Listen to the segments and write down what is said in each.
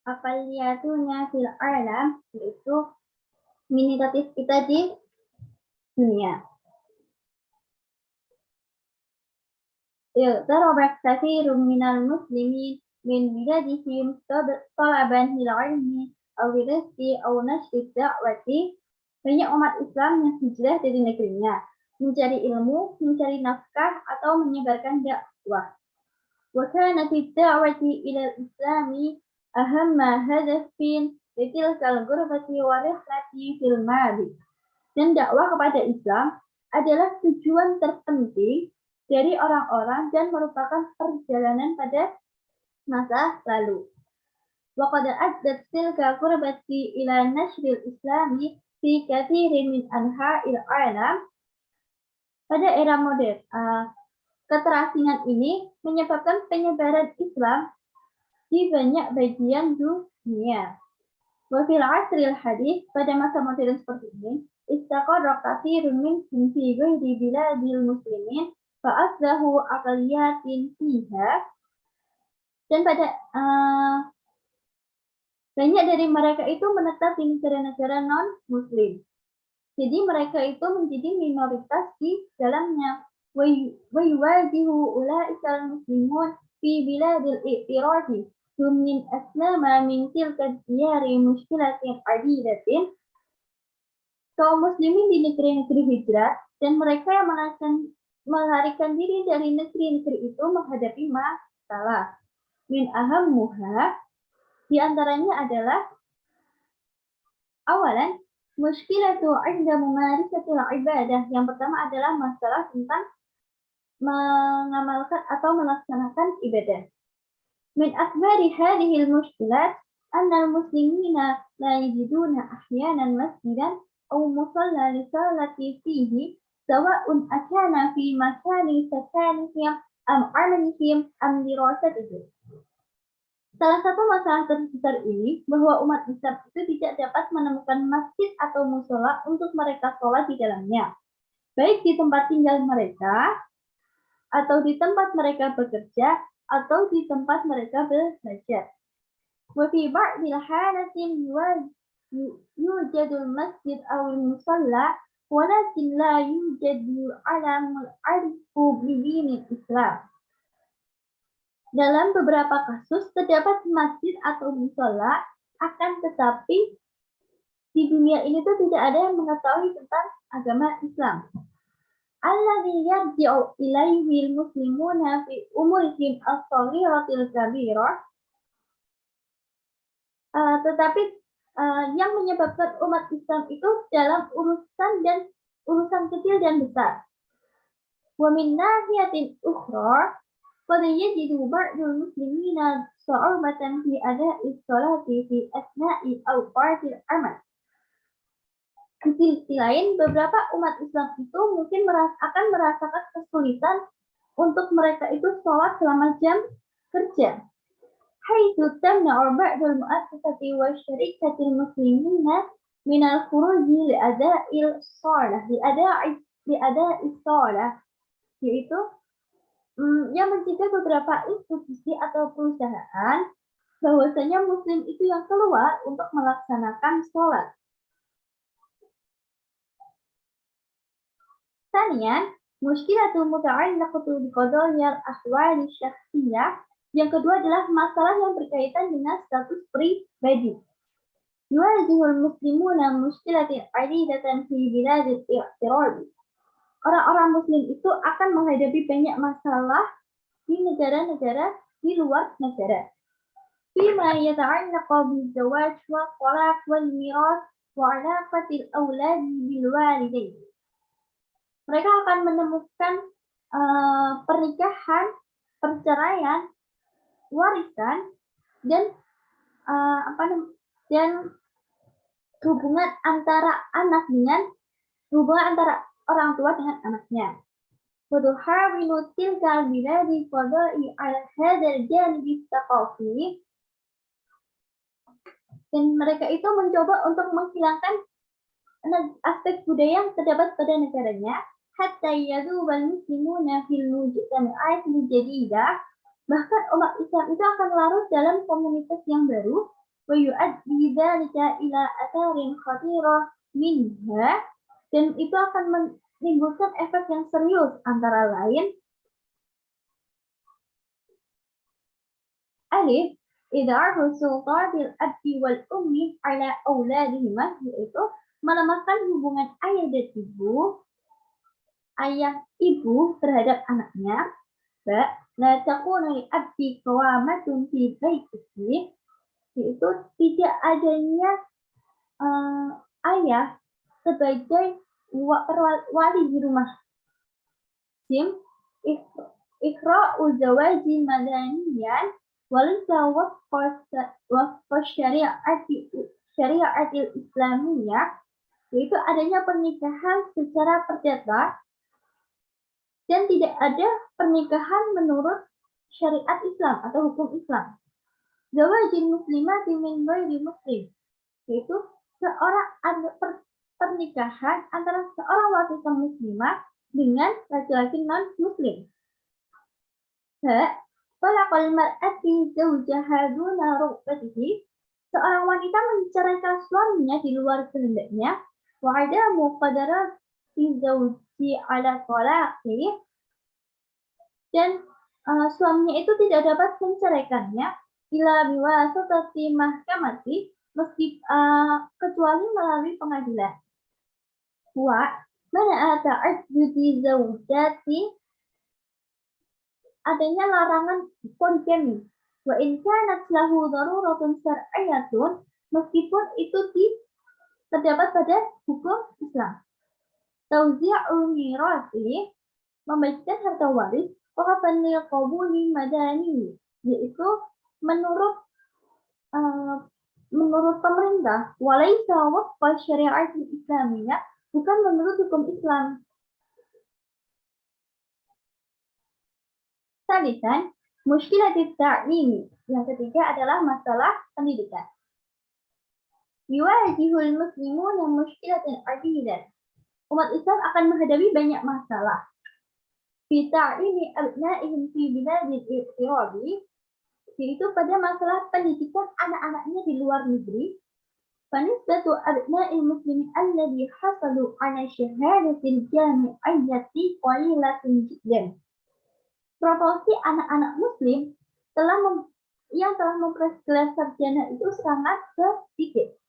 aqalliyatunya fil alam, yaitu minoritas kita di dunia. اغترب كثير من المسلمين من بلادهم طلبا للعلم أو الرزق أو نشر الدعوة. Banyak umat Islam yang hijrah dari negerinya, mencari ilmu, mencari nafkah, atau menyebarkan dakwah. وكانت الدعوة إلى الإسلام أهم هدف لتلك الغربة ورحلة في الماضي. Dan dakwah kepada Islam adalah tujuan terpenting dari orang-orang dan merupakan perjalanan pada masa lalu. وقد أدت تلك الغربة إلى نشر الإسلام في كثير من أنحاء العالم. Pada era modern, keterasingan ini menyebabkan penyebaran Islam di banyak bagian dunia. Wa fil asril hadits, pada masa modern seperti ini, istaqarra katsirun minhum fi ghairi biladil muslimin fa asbahu aqliyatin fiha. Dan pada banyak dari mereka itu menetap di negara-negara non-muslim. Jadi mereka itu menjadi minoritas di dalamnya. Wa yuwajihu ulaika al-muslimun fi biladil i'tiradi hum min aslama min tilka diyari mushkilatin adidatin. Kaum muslimin di negeri-negeri hijrah dan mereka yang melarikan diri dari negeri-negeri itu menghadapi masalah. Min ahammuha, di antaranya adalah awalan mushkilatu 'inda mumarisatil ibadah. Yang pertama adalah masalah tentang mengamalkan atau melaksanakan ibadah. Min akbari hadhihi al-mushkilat anna al-muslimina la yajiduna ahyanan masjidan aw musalla li salati fihi sawa'un akana fi makani sakanihim am 'amalihim am dirasatihim. Salah satu masalah terbesar ini bahwa umat Islam itu tidak dapat menemukan masjid atau musola untuk mereka sholat di dalamnya, baik di tempat tinggal mereka, atau di tempat mereka bekerja, atau di tempat mereka belajar. Wa fi ba'dil halatin yujadul masjid awil musalla walakin la yujadul alamul arifu bidinil Islam. Dalam beberapa kasus terdapat masjid atau musola, akan tetapi di dunia ini tuh tidak ada yang mengetahui tentang agama Islam. Alladzi yarji'u ilaihi al-muslimuna fi umurihim as-saghiratil kabirah. Tetapi yang menyebabkan umat Islam itu dalam urusan kecil dan besar. Wa min nahiyatin ukhra qad yajidu ba'dul muslimina sa'ubatan fi ada'i sholati fi asna'i awqatil amal. Di sisi lain, beberapa umat Islam itu mungkin akan merasakan kesulitan untuk mereka itu sholat selama jam kerja. Haitsu tamna'u ba'dul mu'assasati wa syarikatil muslimina min al-khuruji li ada'il shalah, yaitu yang mencegah beberapa institusi atau perusahaan bahwasanya muslim itu yang keluar untuk melaksanakan sholat. Tanian, muskilatu muta'allaqatu biqadayil ahwali syakhsiyah. Yang kedua adalah masalah yang berkaitan dengan status pribadi. Yuwajihul muslimuna muskilatin adidatan fi biladil i'tirad. Orang-orang muslim itu akan menghadapi banyak masalah di negara-negara di luar negara. Fima yata'allaqu bizawaj wa talaq wal miras wa 'alaqatil auladi bil walidain. Mereka akan menemukan pernikahan, perceraian, warisan, dan hubungan antara orang tua dengan anaknya. Waduhawilu tilkal biladi qada'i ala hadzal janib tsaqafi. Dan mereka itu mencoba untuk menghilangkan aspek budaya yang terdapat pada negaranya, hatta yadubal muslimuna fil mujtama'atil jadidah. Bahkan umat Islam itu akan larut dalam komunitas yang baru ويؤدي ذلك إلى آثار خطيرة منها, dan itu akan menimbulkan efek yang serius, antara lain alif idha'u sultatil abdi wal ummi ala auladihima, yaitu melemahkan hubungan ayah dan ibu terhadap anaknya. La takuna li abdi qawamatun fi baitihi, yaitu tidak adanya ayah sebagai wali di rumah. Sim ikra'u zawaji madaniyan walaysa wafqa syariatil islamiyah, yaitu adanya pernikahan secara perdata dan tidak ada pernikahan menurut syariat Islam atau hukum Islam. Zawajin muslimati min ghairi muslim, yaitu pernikahan antara seorang wanita muslimah dengan laki-laki non-muslim. Talaqal mar'ati zawjaha duna rughbatihi, seorang wanita menceraikan suaminya di luar kehendaknya. Wa adamu qadarati zawji ala talaqi, dan suaminya itu tidak dapat menceraikannya ila biwasatati mahkamati, kecuali melalui pengadilan. Wa mana ta'addudi zawjati, adanya larangan poligami. Wa in kanat lahu daruratun syar'iyyatun, meskipun itu terdapat pada hukum Islam. Tauzi'ul mirasi, membagikan harta waris. Waqafan li qabuli madani, yaitu menurut pemerintah. Walaysa wafqa syariatil islamiyah, bukan menurut hukum Islam. Salisan, mushkilatit ta'lim, yang ketiga adalah masalah pendidikan. Yuwajihul muslimuna mushkilatin adidah, umat Islam akan menghadapi banyak masalah. Fi ta'limi abna'ihim fi biladil iqtirabi, yaitu pada masalah pendidikan anak-anaknya di luar negeri. Fanisbatu abna'il muslimin alladhi hasalu ala syahadatil jami'iyyati qalilatin jiddan. Proporsi anak-anak muslim yang telah memperoleh gelar sarjana itu sangat sedikit.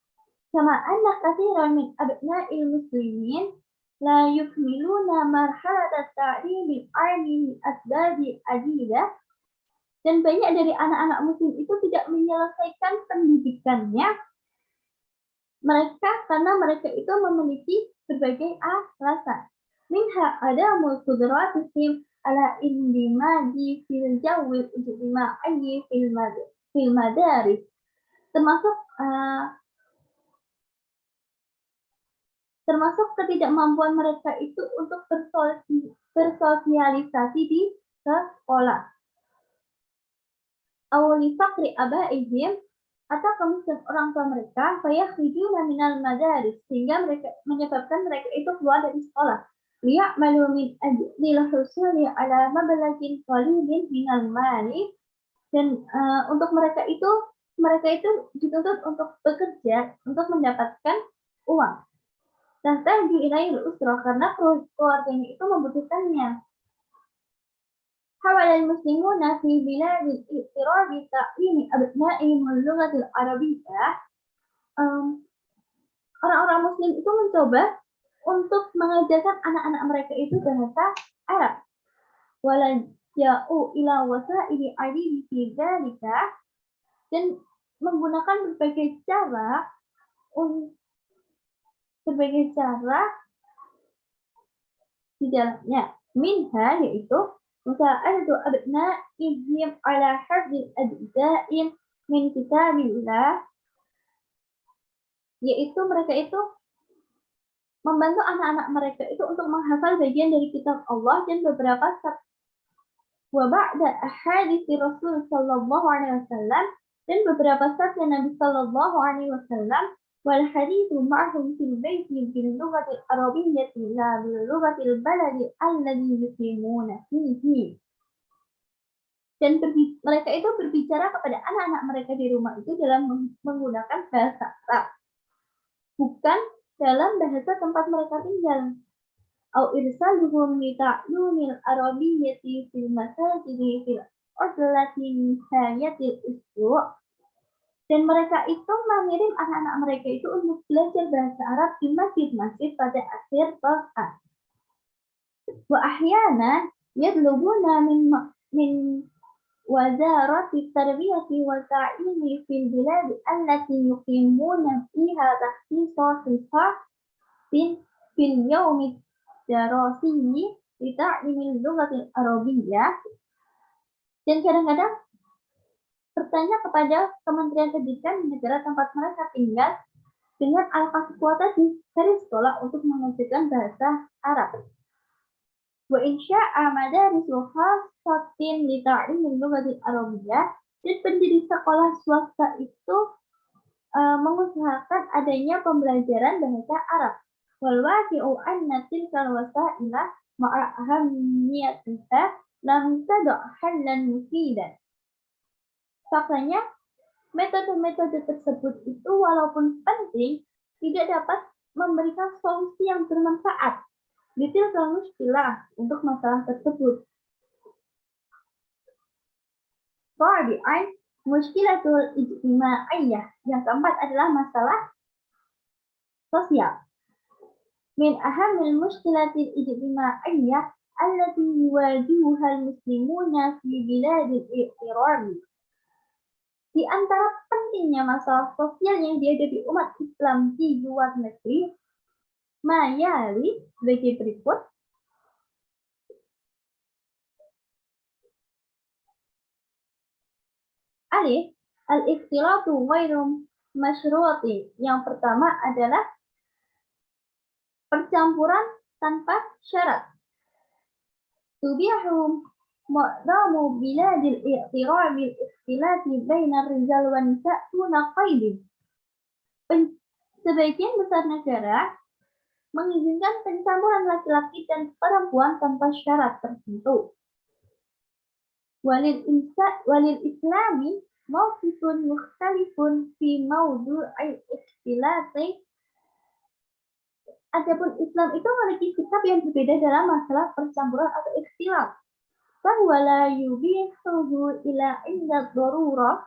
Kama anna katsiran min abna'il muslimin la yukmiluna marhalat ta'limil ilmi asbabi adidah, dan banyak dari anak-anak muslim itu tidak menyelesaikan pendidikannya karena mereka itu memiliki berbagai alasan. Minha adamul qudratihim ala indimaji fil jawil ijtimai fil madaris, termasuk ketidakmampuan mereka itu untuk bersosialisasi di sekolah. Awli fakri abaihim, atau kemiskinan orang tua mereka, fayakhrujuna minal madaris, sehingga menyebabkan mereka itu keluar dari sekolah. Liya'malu min ajlil husuli ala mablaghin qalilin minal mali, dan untuk mereka itu dituntut untuk bekerja untuk mendapatkan uang. Tahtaju ilaihil usrah, karena keluarganya itu membutuhkannya. Hawalal muslimuna fi biladil iqtirabi ta'limi abna'ihim al-lughatil arabiyyah. Orang-orang muslim itu mencoba untuk mengajarkan anak-anak mereka itu bahasa Arab. Walaja'u ila wasaili adili fi dzalika, dan menggunakan berbagai cara di dalamnya. Minha, yaitu musa'adatu abna'ihim ala hafdzil ajza'in min kitabillah, yaitu mereka itu membantu anak-anak mereka itu untuk menghafal bagian dari kitab Allah dan beberapa wa ba'da ahadits Rasul sallallahu alaihi wasallam, dan beberapa sabda Nabi sallallahu alaihi wasallam. Wal haditsu ma'hum fil baiti bil lughatil arabiyyati la bil lughatil baladi alladhi yuqimuna fihi, Dan mereka itu berbicara kepada anak-anak mereka di rumah itu dalam menggunakan bahasa Arab, bukan dalam bahasa tempat mereka tinggal. Au irsaluhum li ta'lumil arabiyyati fil masajidi fil ardlati nihayatil usbu'. Dan mereka itu mengirim anak-anak mereka itu untuk belajar bahasa Arab di masjid-masjid pada akhir pekan. Wa ahyana yadlubuna min wazarati tarbiyati wa ta'limi fil bilad allati yuqimuna fiha tahsisa fil yawmi darasiyyi li ta'limil lughatil arabiyyah. Dan kadang-kadang bertanya kepada Kementerian Pendidikan di negara tempat mereka tinggal dengan alokasi kuota dari sekolah untuk mengajarkan bahasa Arab. Wa insya'a madarisu khassatin li ta'limil lughatil arabiyyah. Dan pendiri sekolah swasta itu mengusahakan adanya pembelajaran bahasa Arab. Wal waqi'u anna tilkal wasaila ma'a ahammiyatiha lam tada' hallan mufidan. Faktanya, metode-metode tersebut itu walaupun penting, tidak dapat memberikan solusi yang bermanfaat. Detail selalu istilah untuk masalah tersebut. Rabi'an, muskilatul ijtimaiyah. Yang keempat adalah masalah sosial. Min ahamil muskilatil ijtimaiyah allati yuwajihuhal muslimuna fi biladil i'tirami. Di antara pentingnya masalah sosial yang dihadapi umat Islam di luar negeri, mayali sebagai berikut. Alif, al-ikhtilatu ghairu masyruti. Yang pertama adalah percampuran tanpa syarat. Tubihu mu'zamu biladil i'tirabil ikhtilati bainar rijal wa nisa' tuna qaidin. Sebagian besar negara mengizinkan pencampuran laki-laki dan perempuan tanpa syarat tertentu. Walil islami mawqifun mukhtalifun fi mawdu'il ikhtilati. Adapun Islam itu memiliki sikap yang berbeda dalam masalah percampuran atau ikhtilat. Bahwa la yubihuhu ila inda darurah,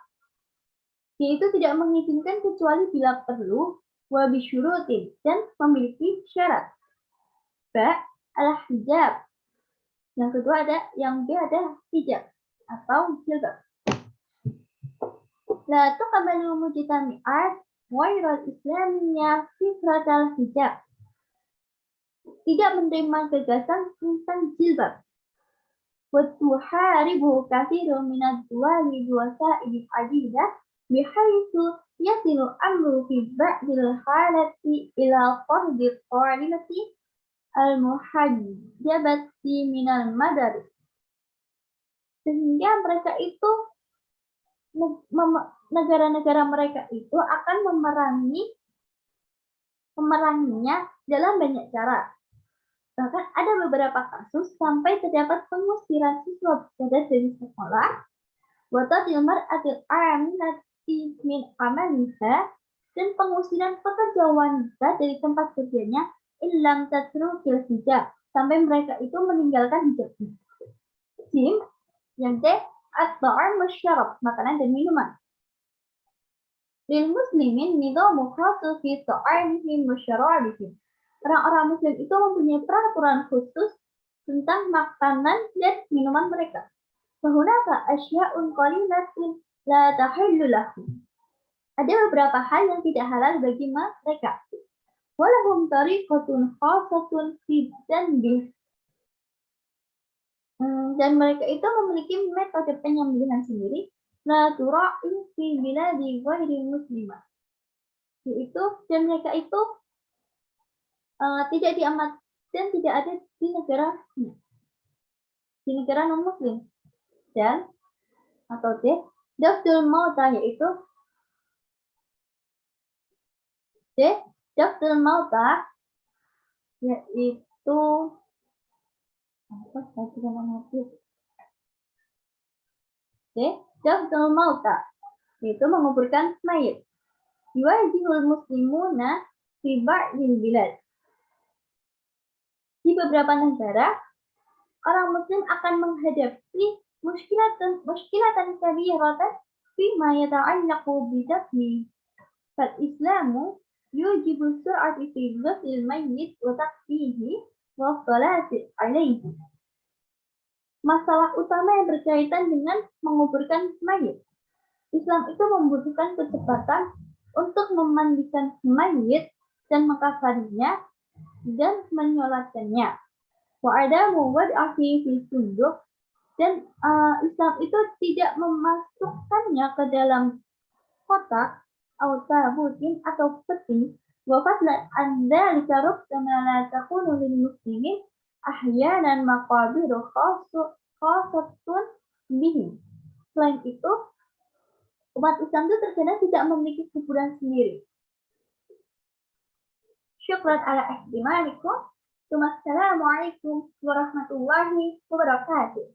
yaitu tidak mengizinkan kecuali bila perlu, wa bisyurutin, dan memiliki syarat. Ba, al-hijab. Yang kedua yang B ada hijab atau jilbab. La tuqbalu mujtami'at ghairal islamiyya fikratal hijab. Tidak menerima gagasan tentang jilbab. وتحارب كثير من الدول بوسائل عديدة بحيث يصل الأمر في بعض الحالات إلى طرد الطالبة المحجبة من المدارس. Sehingga mereka itu negara-negara mereka itu akan memeranginya dalam banyak cara. Bahkan ada beberapa kasus sampai terdapat pengusiran siswa belajar dari sekolah, watatil mar'atil aminati min amaliha, dan pengusiran pekerja wanita dari tempat kerjanya illam tatrukil hijab, sampai mereka itu meninggalkan hijabnya. Jim, yang D, at-ta'am wasyarab, makanan dan minuman. Lil muslimin nidhamu khasu fi ta'amihim wasyarabihim. Orang-orang muslim itu mempunyai peraturan khusus tentang makanan dan minuman mereka. Fahunaka asya'un qalilatun la tahillu lahum. Ada beberapa hal yang tidak halal bagi mereka. Walahum tariqatun khasatun fi dzanbi. Dan mereka itu memiliki metode penyembelihan sendiri. La tura'i fi biladi ghairi muslimah. Yaitu, dan mereka itu tidak diamat dan tidak ada di negara non muslim. Dan atau D, daftul mauta, yaitu D, daftul mauta, yaitu apa? Saya tidak mengerti. D. Dafnul mauta, yaitu menguburkan mayit. Yuwajihul muslimuna fi ba'dil bilad. Di beberapa negara, orang muslim akan menghadapi muskilatan kabiratan fima yata'allaqu bidafni. Fal-Islamu yujibu sur'ati fi ghuslil mayyit wa takfihi wa sholati alaihi. Masalah utama yang berkaitan dengan menguburkan mayit. Islam itu membutuhkan kecepatan untuk memandikan mayit dan mengkafaninya dan menyolatkannya. Wa adamu wad'ahi fi sunduk, dan Islam itu tidak memasukkannya ke dalam kotak atau tabutin atau peti. Wa fadlan an dzalika rubbama la takunu lil muslimin ahyanan maqabiru khassatun bihi. Selain itu, umat Islam itu terkadang tidak memiliki kuburan sendiri. Syukran ala ihtimalikum. Wassalamualaikum warahmatullahi wabarakatuh.